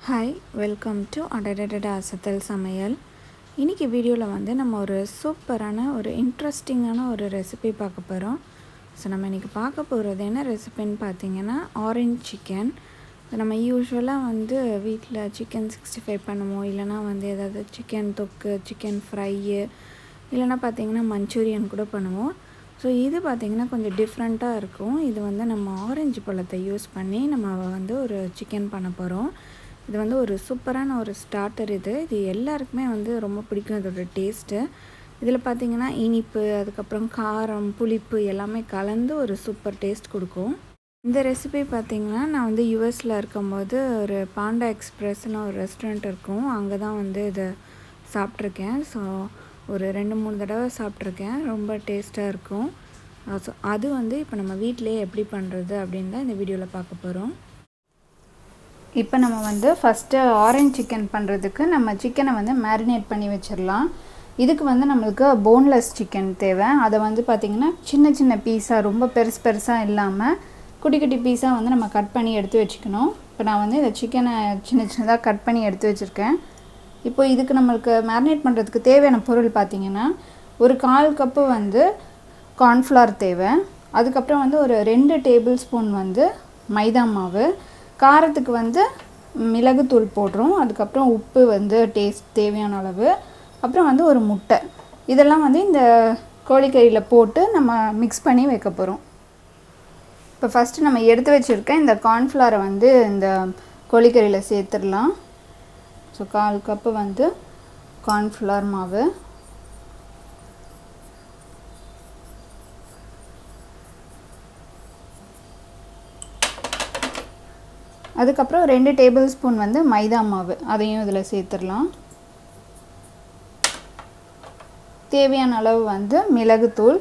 Hi, welcome to அசத்தல் சமையல். இன்றைக்கி வீடியோவில் வந்து நம்ம ஒரு சூப்பரான ஒரு இன்ட்ரெஸ்டிங்கான ஒரு ரெசிபி பார்க்க போகிறோம். ஸோ நம்ம இன்றைக்கி பார்க்க போகிறது என்ன ரெசிபின்னு பார்த்தீங்கன்னா ஆரஞ்ச் சிக்கன். நம்ம யூஸ்வலாக வந்து வீட்டில் சிக்கன் 65 பண்ணுவோம், இல்லைனா வந்து ஏதாவது சிக்கன் தொக்கு, சிக்கன் ஃப்ரையு, இல்லைனா பார்த்திங்கன்னா மஞ்சூரியன் கூட பண்ணுவோம். ஸோ இது பார்த்திங்கன்னா கொஞ்சம் டிஃப்ரெண்ட்டாக இருக்கும். இது வந்து நம்ம ஆரஞ்சு பழத்தை யூஸ் பண்ணி நம்ம வந்து ஒரு சிக்கன் பண்ண போகிறோம். இது வந்து ஒரு சூப்பரான ஒரு ஸ்டார்டர். இது எல்லாருக்குமே வந்து ரொம்ப பிடிக்கும் இதோட டேஸ்ட்டு. இதில் பார்த்திங்கன்னா இனிப்பு, அதுக்கப்புறம் காரம், புளிப்பு எல்லாமே கலந்து ஒரு சூப்பர் டேஸ்ட் கொடுக்கும். இந்த ரெசிபி பார்த்திங்கன்னா நான் வந்து யூஎஸில் இருக்கும்போது ஒரு பாண்டா எக்ஸ்ப்ரெஸ்னு ஒரு ரெஸ்டாரண்ட் இருக்கும், அங்கே தான் வந்து இதை சாப்பிட்ருக்கேன். ஸோ ஒரு 2-3 தடவை சாப்பிட்ருக்கேன். ரொம்ப டேஸ்ட்டாக இருக்கும். ஸோ அது வந்து இப்போ நம்ம வீட்டிலேயே எப்படி பண்ணுறது அப்படின்னு தான் இந்த வீடியோவில் பார்க்க போகிறோம். இப்போ நம்ம வந்து ஃபஸ்ட்டு ஆரஞ்ச் சிக்கன் பண்ணுறதுக்கு நம்ம சிக்கனை வந்து மேரினேட் பண்ணி வச்சிடலாம். இதுக்கு வந்து நம்மளுக்கு போன்லெஸ் சிக்கன் தேவை. அதை வந்து பார்த்திங்கன்னா சின்ன சின்ன பீஸாக, ரொம்ப பெருசாக இல்லாமல் குட்டி குட்டி பீஸாக வந்து நம்ம கட் பண்ணி எடுத்து வச்சுக்கணும். இப்போ நான் வந்து இந்த சிக்கனை சின்னதாக கட் பண்ணி எடுத்து வச்சுருக்கேன். இப்போ இதுக்கு நம்மளுக்கு மேரினேட் பண்ணுறதுக்கு தேவையான பொருள் பார்த்திங்கன்னா ஒரு 1/4 கப்பு வந்து கார்ன்ஃப்ளவர் தேவை. அதுக்கப்புறம் வந்து ஒரு 2 டேபிள் ஸ்பூன் வந்து மைதா மாவு, காரத்துக்கு வந்து மிளகுத்தூள் போடுறோம், அதுக்கப்புறம் உப்பு வந்து டேஸ்ட் தேவையான அளவு, அப்புறம் வந்து ஒரு முட்டை. இதெல்லாம் வந்து இந்த கோழிக்கறியில் போட்டு நம்ம மிக்ஸ் பண்ணி வைக்க போகிறோம். இப்போ ஃபஸ்ட்டு நம்ம எடுத்து வச்சுருக்க இந்த கார்ன்ஃப்ளவரை வந்து இந்த கோழிக்கறியில் சேர்த்துடலாம். ஸோ 1/4 கப்பு வந்து கார்ன்ஃப்ளவர் மாவு, அதுக்கப்புறம் 2 டேபிள் ஸ்பூன் வந்து மைதா மாவு, அதையும் இதில் சேர்த்துடலாம். தேவையான அளவு வந்து மிளகுத்தூள்,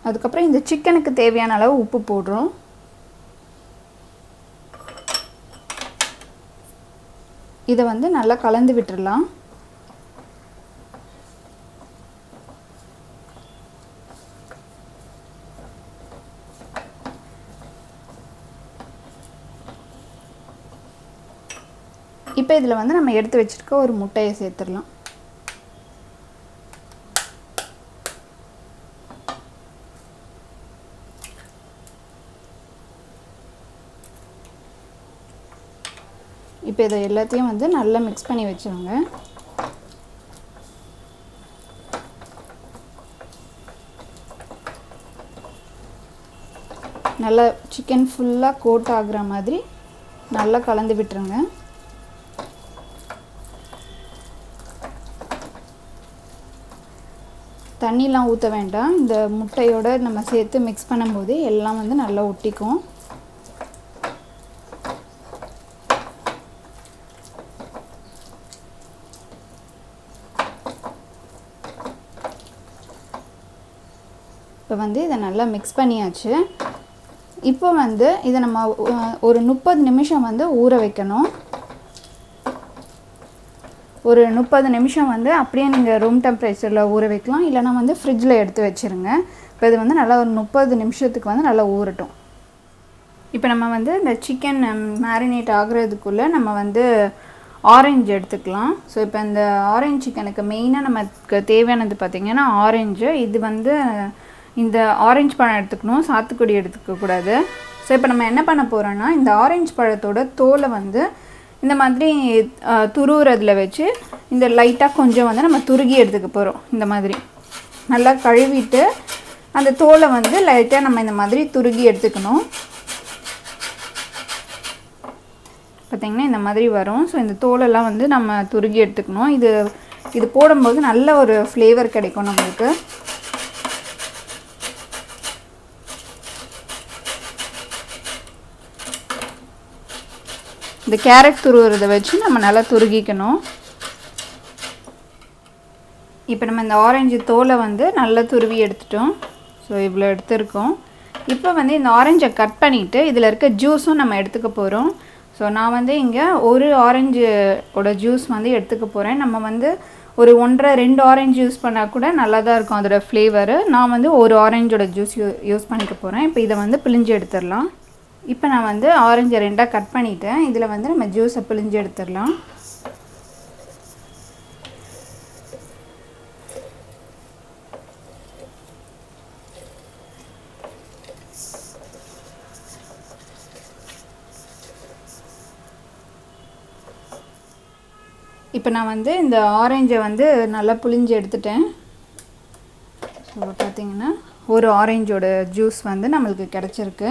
அதுக்கப்புறம் இந்த சிக்கனுக்கு தேவையான அளவு உப்பு போடுறோம். இதை வந்து நல்லா கலந்து விட்டுடலாம். இப்போ இதில் வந்து நம்ம எடுத்து வச்சுருக்க ஒரு முட்டையை சேர்த்துடலாம். இப்போ இதை எல்லாத்தையும் வந்து நல்லா மிக்ஸ் பண்ணி வச்சுருங்க. நல்லா சிக்கன் ஃபுல்லாக கோட் ஆகுற மாதிரி நல்லா கலந்து விட்டுருங்க. தண்ணிலாம் ஊற்ற வேண்டாம். இந்த முட்டையோடு நம்ம சேர்த்து மிக்ஸ் பண்ணும்போது எல்லாம் வந்து நல்லா ஒட்டிக்கும். இப்போ வந்து இதை நல்லா மிக்ஸ் பண்ணியாச்சு. இப்போ வந்து இதை நம்ம ஒரு 30 நிமிஷம் வந்து ஊற வைக்கணும். ஒரு 30 நிமிஷம் வந்து அப்படியே நீங்கள் ரூம் டெம்பரேச்சரில் ஊற வைக்கலாம், இல்லைனா வந்து ஃப்ரிட்ஜில் எடுத்து வச்சுருங்க. இப்போ இது வந்து நல்லா ஒரு 30 நிமிஷத்துக்கு வந்து நல்லா ஊறட்டும். இப்போ நம்ம வந்து இந்த சிக்கன் மேரினேட் ஆகுறதுக்குள்ளே நம்ம வந்து ஆரஞ்சு எடுத்துக்கலாம். ஸோ இப்போ இந்த ஆரஞ்சு சிக்கனுக்கு மெயினாக நமக்கு தேவையானது பார்த்திங்கன்னா ஆரஞ்சு. இது வந்து இந்த ஆரஞ்சு பழம் எடுத்துக்கணும், சாத்துக்குடி எடுத்துக்கக்கூடாது. ஸோ இப்போ நம்ம என்ன பண்ண போகிறோன்னா இந்த ஆரஞ்சு பழத்தோட தோலை வந்து இந்த மாதிரி துருவுறதில் வச்சு இந்த லைட்டாக கொஞ்சம் வந்து நம்ம துருகி எடுத்துக்க போகிறோம். இந்த மாதிரி நல்லா கழுவிட்டு அந்த தோலை வந்து லைட்டாக நம்ம இந்த மாதிரி துருகி எடுத்துக்கணும். பார்த்திங்கன்னா இந்த மாதிரி வரும். ஸோ இந்த தோலெல்லாம் வந்து நம்ம துருகி எடுத்துக்கணும். இது போடும்போது நல்ல ஒரு ஃப்ளேவர் கிடைக்கும் நம்மளுக்கு. இந்த கேரட் துருவுறதை வச்சு நம்ம நல்லா துருகிக்கணும். இப்போ நம்ம இந்த ஆரஞ்சு தோலை வந்து நல்லா துருவி எடுத்துட்டோம். ஸோ இவ்வளோ எடுத்துருக்கோம். இப்போ வந்து இந்த ஆரஞ்சை கட் பண்ணிவிட்டு இதில் இருக்க ஜூஸும் நம்ம எடுத்துக்க போகிறோம். ஸோ நான் வந்து இங்கே ஒரு ஆரஞ்சோட ஜூஸ் வந்து எடுத்துக்க போகிறேன். நம்ம வந்து ஒரு 1.5 2 ஆரஞ்சு யூஸ் பண்ணால் கூட நல்லா தான் இருக்கும் அதோட ஃப்ளேவரு. நான் வந்து ஒரு ஆரஞ்சோட ஜூஸ் யூஸ் பண்ணிக்க போகிறேன். இப்போ இதை வந்து பிழிஞ்சு எடுத்துடலாம். இப்போ நான் வந்து ஆரஞ்சை 2ஆக கட் பண்ணிவிட்டேன். இதில் வந்து நம்ம ஜூஸை பிழிஞ்சு எடுத்துடலாம். இப்போ நான் வந்து இந்த ஆரஞ்சை வந்து நல்லா புழிஞ்சு எடுத்துட்டேன். ஸோ பார்த்திங்கன்னா ஒரு ஆரஞ்சோட ஜூஸ் வந்து நம்மளுக்கு கிடச்சிருக்கு.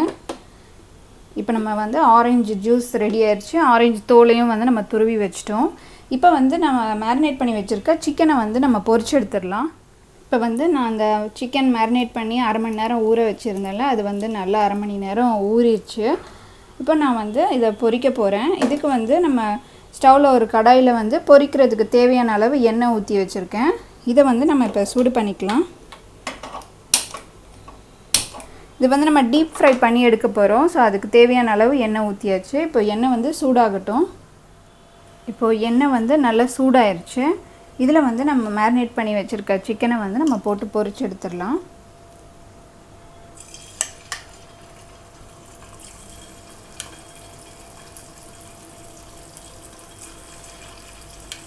இப்போ நம்ம வந்து ஆரஞ்சு ஜூஸ் ரெடி ஆயிடுச்சு. ஆரஞ்சு தோலையும் வந்து நம்ம துருவி வச்சிட்டோம். இப்போ வந்து நம்ம மேரினேட் பண்ணி வச்சுருக்க சிக்கனை வந்து நம்ம பொரிச்சு எடுத்துடலாம். இப்போ வந்து நான் அந்த சிக்கன் மேரினேட் பண்ணி 1/2 மணி நேரம் ஊற வச்சுருந்தேன்ல, அது வந்து நல்லா 1/2 மணி நேரம் ஊறிடுச்சு. இப்போ நான் வந்து இதை பொரிக்க போகிறேன். இதுக்கு வந்து நம்ம ஸ்டவ்வில் ஒரு கடாயில் வந்து பொரிக்கிறதுக்கு தேவையான அளவு எண்ணெய் ஊற்றி வச்சுருக்கேன். இதை வந்து நம்ம இப்போ சூடு பண்ணிக்கலாம். இது வந்து நம்ம டீப் ஃப்ரை பண்ணி எடுக்க போகிறோம். ஸோ அதுக்கு தேவையான அளவு எண்ணெய் ஊற்றியாச்சு. இப்போ எண்ணெய் வந்து சூடாகட்டும். இப்போது எண்ணெய் வந்து நல்லா சூடாயிருச்சு. இதில் வந்து நம்ம மேரினேட் பண்ணி வச்சுருக்க சிக்கனை வந்து நம்ம போட்டு பொரிச்சு எடுத்துடலாம்.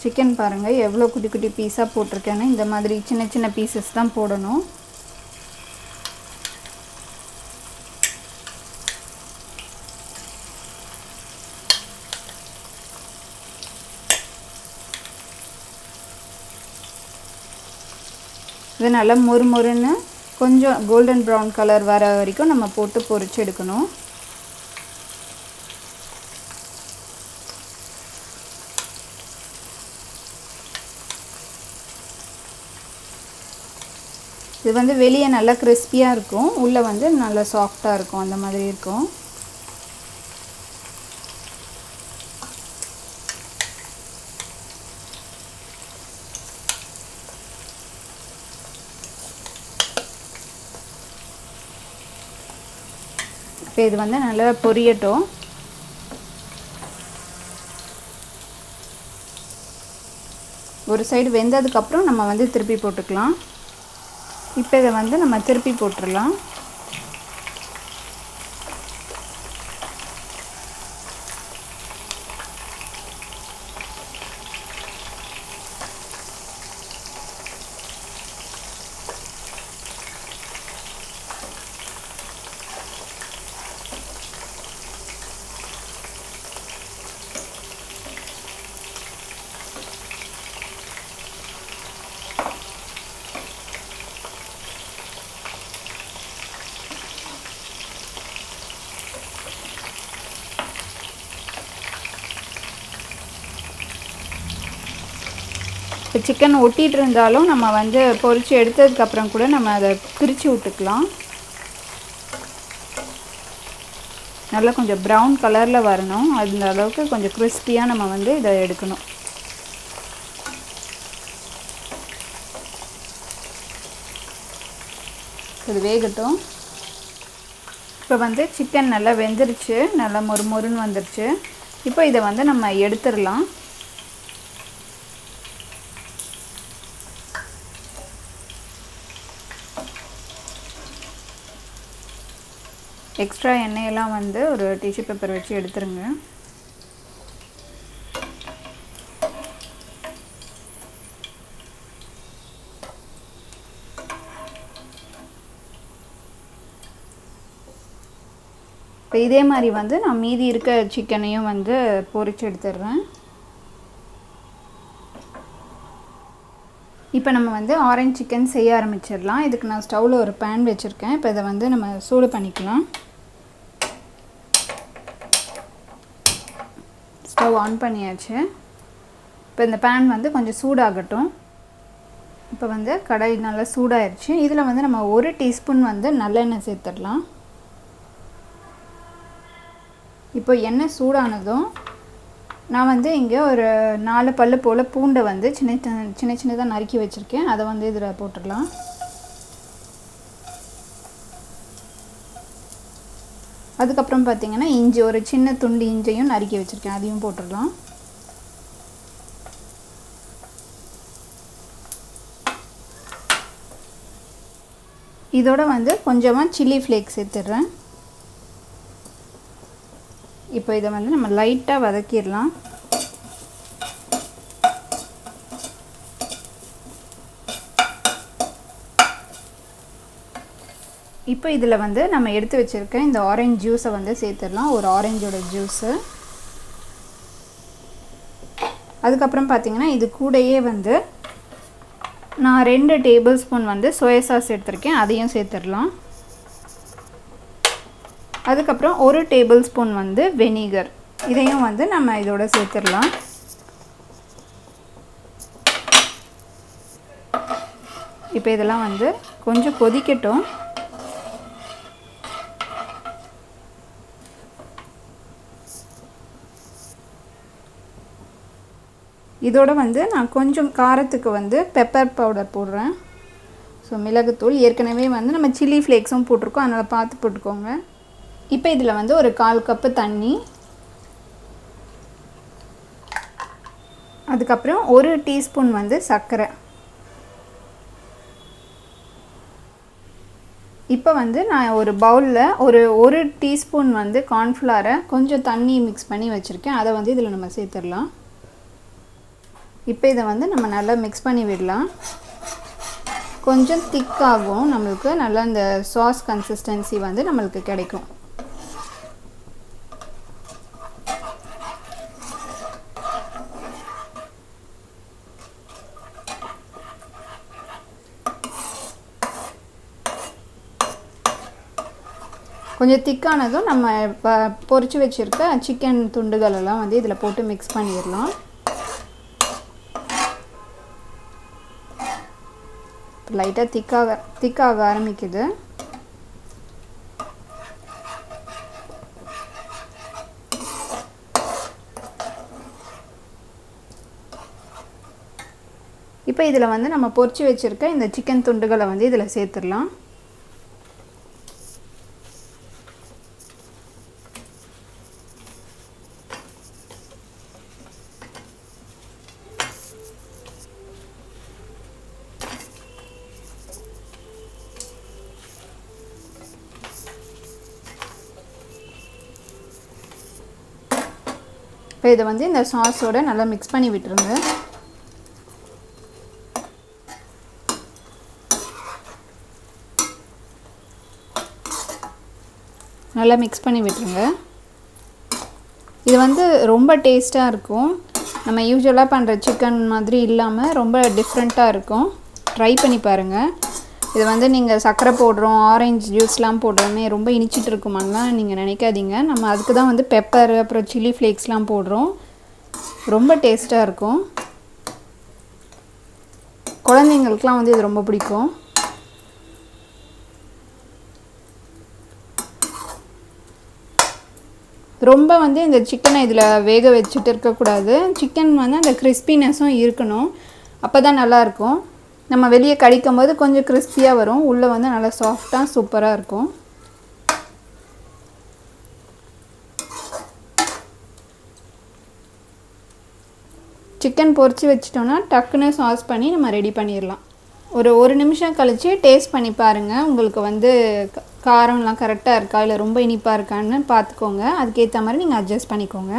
சிக்கன் பாருங்கள் எவ்வளோ குட்டி குட்டி பீஸாக போட்டிருக்கேன்னு. இந்த மாதிரி சின்ன சின்ன பீசஸ் தான் போடணும். இது நல்லா மொறுமொறுன்னு கொஞ்சம் கோல்டன் ப்ரௌன் கலர் வர வரைக்கும் நம்ம போட்டு பொரிச்சு எடுக்கணும். இது வந்து வெளியே நல்லா கிறிஸ்பியாக இருக்கும், உள்ளே வந்து நல்லா சாஃப்டாக இருக்கும், அந்த மாதிரி இருக்கும். இப்போ இது வந்து நல்லா பொரியட்டும். ஒரு சைடு வெந்ததுக்கப்புறம் நம்ம வந்து திருப்பி போட்டுக்கலாம். இப்போ இதை வந்து நம்ம திருப்பி போட்டுடலாம். இப்போ சிக்கன் ஒட்டிகிட்டு இருந்தாலும் நம்ம வந்து பொரித்து எடுத்ததுக்கப்புறம் கூட நம்ம அதை பிரித்து விட்டுக்கலாம். நல்லா கொஞ்சம் ப்ரௌன் கலரில் வரணும். அந்த அளவுக்கு கொஞ்சம் கிறிஸ்பியாக நம்ம வந்து இதை எடுக்கணும். இது வேகட்டும். இப்போ வந்து சிக்கன் நல்லா வெந்துருச்சு, நல்லா மொறுமொறுன்னு வந்துருச்சு. இப்போ இதை வந்து நம்ம எடுத்துடலாம். எக்ஸ்ட்ரா எண்ணெயெல்லாம் வந்து ஒரு டிஷ்யூ பேப்பர் வச்சு எடுத்துருங்க. இப்போ இதே மாதிரி வந்து நான் மீதி இருக்க சிக்கனையும் வந்து பொரிச்சு எடுத்துடுறேன். இப்போ நம்ம வந்து ஆரஞ்சு சிக்கன் செய்ய ஆரம்பிச்சிடலாம். இதுக்கு நான் ஸ்டவ்வில் ஒரு பேன் வச்சுருக்கேன். இப்போ இதை வந்து நம்ம சூடு பண்ணிக்கலாம். ஸ்டவ் ஆன் பண்ணியாச்சு. இப்போ இந்த பேன் வந்து கொஞ்சம் சூடாகட்டும். இப்போ வந்து கடாய் நல்லா சூடாயிருச்சு. இதில் வந்து நம்ம 1 டீஸ்பூன் வந்து நல்லெண்ணெய் சேர்த்துடலாம். இப்போ எண்ணெய் சூடானதும் நான் வந்து இங்கே ஒரு 4 பல்லு போல் பூண்டை வந்து சின்ன சின்னதாக நறுக்கி வச்சுருக்கேன். அதை வந்து இதில் போட்டுடலாம். அதுக்கப்புறம் பார்த்திங்கன்னா இஞ்சி, ஒரு சின்ன துண்டு இஞ்சியும் நறுக்கி வச்சுருக்கேன், அதையும் போட்டுடலாம். இதோட வந்து கொஞ்சமாக சில்லி ஃப்ளேக்ஸ் சேர்த்துடுறேன். இப்போ இதை வந்து நம்ம லைட்டாக வதக்கிடலாம். இப்போ இதில் வந்து நம்ம எடுத்து வச்சுருக்க இந்த ஆரஞ்சு ஜூஸை வந்து சேர்த்துடலாம். ஒரு ஆரஞ்சோட ஜூஸு. அதுக்கப்புறம் பார்த்திங்கன்னா இது கூடயே வந்து நான் 2 டேபிள் ஸ்பூன் வந்து சோயா சாஸ் எடுத்திருக்கேன், அதையும் சேர்த்துடலாம். அதுக்கப்புறம் 1 டேபிள் ஸ்பூன் வந்து வினிகர், இதையும் வந்து நம்ம இதோட சேர்த்துடலாம். இப்போ இதெல்லாம் வந்து கொஞ்சம் கொதிக்கட்டும். இதோட வந்து நான் கொஞ்சம் காரத்துக்கு வந்து பெப்பர் பவுடர் போடுறேன். ஸோ மிளகுத்தூள். ஏற்கனவே வந்து நம்ம சில்லி ஃப்ளேக்ஸும் போட்டிருக்கோம், அதனால் பார்த்து போட்டுக்கோங்க. இப்போ இதில் வந்து ஒரு 1/4 கப்பு தண்ணி, அதுக்கப்புறம் 1 டீஸ்பூன் வந்து சர்க்கரை. இப்போ வந்து நான் ஒரு பவுலில் ஒரு டீஸ்பூன் வந்து கார்ன்ஃப்ளவரை கொஞ்சம் தண்ணி மிக்ஸ் பண்ணி வச்சுருக்கேன், அதை வந்து இதில் நம்ம சேர்த்துடலாம். இப்போ இதை வந்து நம்ம நல்லா மிக்ஸ் பண்ணி விடலாம். கொஞ்சம் திக்காகும், நம்மளுக்கு நல்லா இந்த சாஸ் கன்சிஸ்டன்சி வந்து நம்மளுக்கு கிடைக்கும். கொஞ்சம் திக்கானதும் நம்ம பொரிச்சு வச்சுருக்க சிக்கன் துண்டுகளெல்லாம் வந்து இதில் போட்டு மிக்ஸ் பண்ணிடலாம். லைட்டாக திக்காக ஆரம்பிக்குது. இப்போ இதில் வந்து நம்ம பொரிச்சு வச்சுருக்க இந்த சிக்கன் துண்டுகளை வந்து இதில் சேர்த்துடலாம். இப்போ இதை வந்து இந்த சாஸோடு நல்லா மிக்ஸ் பண்ணி விட்டுருங்க. நல்லா மிக்ஸ் பண்ணி விட்டுருங்க. இது வந்து ரொம்ப டேஸ்ட்டாக இருக்கும். நம்ம யூஸ்வலாக பண்ணுற சிக்கன் மாதிரி இல்லாமல் ரொம்ப டிஃப்ரெண்ட்டாக இருக்கும். ட்ரை பண்ணி பாருங்கள். இது வந்து நீங்கள் சர்க்கரை போடுறோம், ஆரஞ்சு ஜூஸ்லாம் போடுறோமே ரொம்ப இனிச்சிட்டு இருக்குமான்லாம் நீங்கள் நினைக்காதீங்க. நம்ம அதுக்கு தான் வந்து பெப்பர் அப்புறம் சில்லி ஃப்ளேக்ஸ்லாம் போடுறோம். ரொம்ப டேஸ்ட்டாக இருக்கும். குழந்தைங்களுக்குலாம் வந்து இது ரொம்ப பிடிக்கும். ரொம்ப வந்து இந்த சிக்கனை இதில் வேக வச்சுட்டு இருக்கக்கூடாது. சிக்கன் வந்து அந்த கிறிஸ்பினஸும் இருக்கணும், அப்போ தான் நல்லாயிருக்கும். நம்ம வெளியே கடிக்கும் போது கொஞ்சம் கிறிஸ்பியாக வரும், உள்ளே வந்து நல்லா சாஃப்டாக சூப்பராக இருக்கும். சிக்கன் பொரிச்சு வச்சிட்டோன்னா டக்குன்னு சாஸ் பண்ணி நம்ம ரெடி பண்ணிடலாம். ஒரு நிமிஷம் கழித்து டேஸ்ட் பண்ணி பாருங்கள். உங்களுக்கு வந்து காரம்லாம் கரெக்டாக இருக்கா இல்லை ரொம்ப இனிப்பாக இருக்கான்னு பார்த்துக்கோங்க. அதுக்கேற்ற மாதிரி நீங்கள் அட்ஜஸ்ட் பண்ணிக்கோங்க.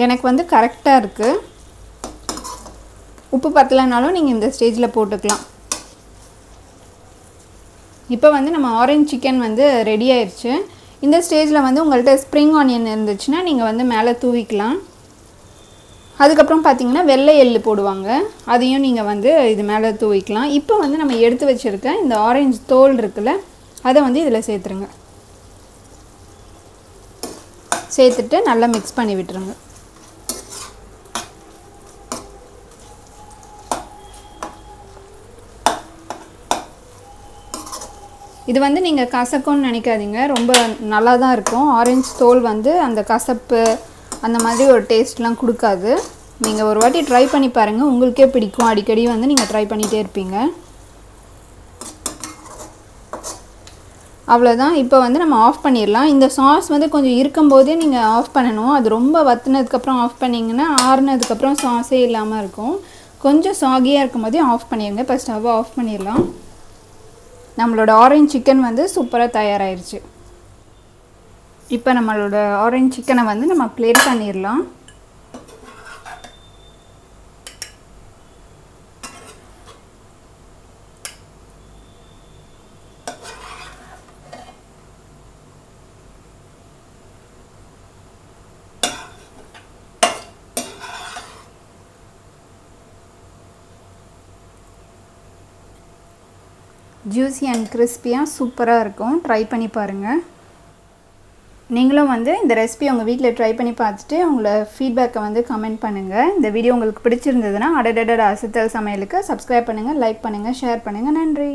எனக்கு வந்து கரெக்டாக இருக்குது. உப்பு பத்தலைனாலும் நீங்கள் இந்த ஸ்டேஜில் போட்டுக்கலாம். இப்போ வந்து நம்ம ஆரஞ்சு சிக்கன் வந்து ரெடி ஆயிடுச்சு. இந்த ஸ்டேஜில் வந்து உங்கள்கிட்ட ஸ்ப்ரிங் ஆனியன் இருந்துச்சுன்னா நீங்கள் வந்து மேலே தூவிக்கலாம். அதுக்கப்புறம் பார்த்திங்கன்னா வெள்ளை எள்ளு போடுவாங்க, அதையும் நீங்கள் வந்து இது மேலே தூவிக்கலாம். இப்போ வந்து நம்ம எடுத்து வச்சுருக்க இந்த ஆரஞ்சு தோல் இருக்குல்ல, அதை வந்து இதில் சேர்த்துருங்க. சேர்த்துட்டு நல்லா மிக்ஸ் பண்ணி விட்டுருங்க. இது வந்து நீங்கள் கசக்கும்னு நினைக்காதீங்க, ரொம்ப நல்லா தான் இருக்கும். ஆரஞ்சு தோல் வந்து அந்த கசப்பு அந்த மாதிரி ஒரு டேஸ்ட்லாம் கொடுக்காது. நீங்கள் ஒரு வாட்டி ட்ரை பண்ணி பாருங்கள், உங்களுக்கே பிடிக்கும். அடிக்கடி வந்து நீங்கள் ட்ரை பண்ணிகிட்டே இருப்பீங்க. அவ்வளோதான். இப்போ வந்து நம்ம ஆஃப் பண்ணிடலாம். இந்த சாஸ் வந்து கொஞ்சம் இருக்கும்போதே நீங்கள் ஆஃப் பண்ணணும். அது ரொம்ப வற்றினதுக்கப்புறம் ஆஃப் பண்ணிங்கன்னா ஆறுனதுக்கப்புறம் சாஸே இல்லாமல் இருக்கும். கொஞ்சம் சாகியாக இருக்கும் போதே ஆஃப் பண்ணிடுங்க. இப்போ ஸ்டவ்வை ஆஃப் பண்ணிடலாம். நம்மளோட ஆரஞ்ச் சிக்கன் வந்து சூப்பராக தயாராகிருச்சு. இப்போ நம்மளோட ஆரஞ்ச் சிக்கனை வந்து நம்ம பிளேட் பண்ணிடலாம். ஜூஸி அண்ட் கிறிஸ்பியாக சூப்பராக இருக்கும். ட்ரை பண்ணி பாருங்கள். நீங்களும் வந்து இந்த ரெசிபி உங்கள் வீட்டில் ட்ரை பண்ணி பார்த்துட்டு உங்களை ஃபீட்பேக்கை வந்து கமெண்ட் பண்ணுங்கள். இந்த வீடியோ உங்களுக்கு பிடிச்சிருந்ததுன்னா அடடடா அசத்தல் சமையலுக்கு சப்ஸ்கிரைப் பண்ணுங்கள், லைக் பண்ணுங்கள், ஷேர் பண்ணுங்கள். நன்றி.